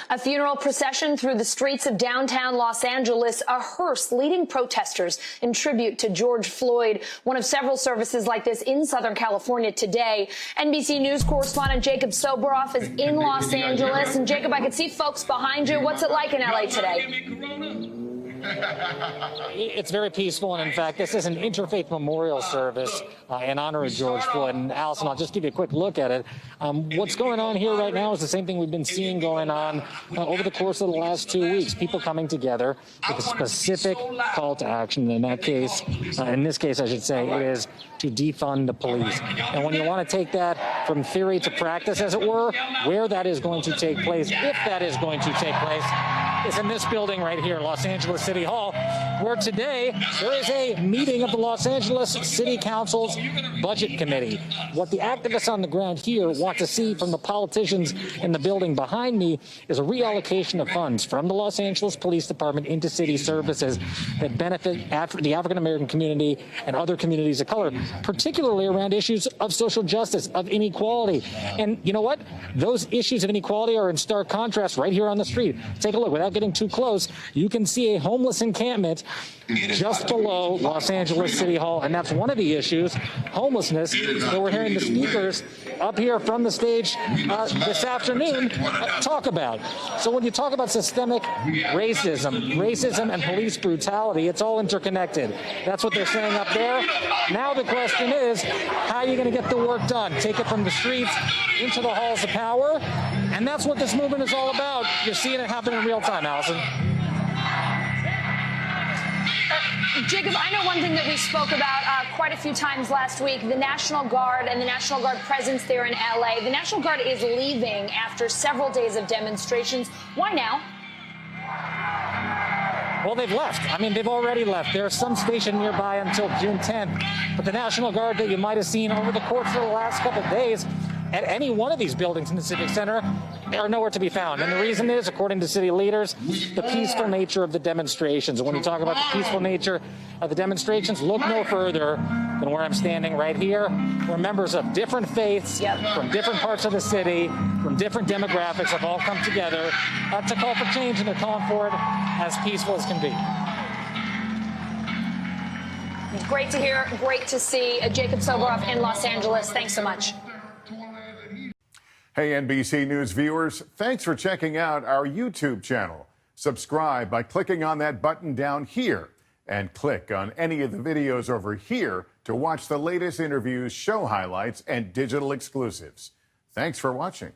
A funeral procession through the streets of downtown Los Angeles, a hearse leading protesters in tribute to George Floyd. One of several services like this in Southern California today. NBC News correspondent Jacob Soboroff is in Los Angeles. And Jacob, I can see folks behind you. What's it like in LA today? It's very peaceful, and in fact, this is an interfaith memorial service in honor of George Floyd. And Allison, I'll just give you a quick look at it. What's going on here right now is the same thing we've been seeing going on over the course of the last 2 weeks. People coming together with a specific call to action. In that case, in this case, I should say, it is to defund the police. And when you want to take that from theory to practice, as it were, where that is going to take place, if that is going to take place, is in this building right here, Los Angeles City Hall, where today there is a meeting of the Los Angeles City Council's Budget Committee. What the activists on the ground here want to see from the politicians in the building behind me is a reallocation of funds from the Los Angeles Police Department into city services that benefit the African-American community and other communities of color, particularly around issues of social justice, of inequality. And you know what? Those issues of inequality are in stark contrast right here on the street. Take a look. Without getting too close, you can see a homeless encampment just below Los Angeles City Hall, and that's one of the issues, homelessness, that we're hearing the speakers up here from the stage this afternoon talk about. So when you talk about systemic racism and police brutality, it's all interconnected. That's what they're saying up there. Now the question is, how are you going to get the work done? Take it from the streets into the halls of power, and that's what this movement is all about. You're seeing it happen in real time, Allison. Jacob, I know one thing that we spoke about quite a few times last week, the National Guard and the National Guard presence there in L.A. The National Guard is leaving after several days of demonstrations. Why now? Well, they've left. I mean, they've already left. There's some station nearby until June 10th. But the National Guard that you might have seen over the course of the last couple of days at any one of these buildings in the Civic Center are nowhere to be found. And the reason is, according to city leaders, the peaceful nature of the demonstrations. And when you talk about the peaceful nature of the demonstrations, look no further than where I'm standing right here, where members of different faiths from different parts of the city, from different demographics have all come together to call for change, and they're calling for it as peaceful as can be. Great to hear, great to see. Jacob Soboroff in Los Angeles. Thanks so much. Hey, NBC News viewers, thanks for checking out our YouTube channel. Subscribe by clicking on that button down here, and click on any of the videos over here to watch the latest interviews, show highlights, and digital exclusives. Thanks for watching.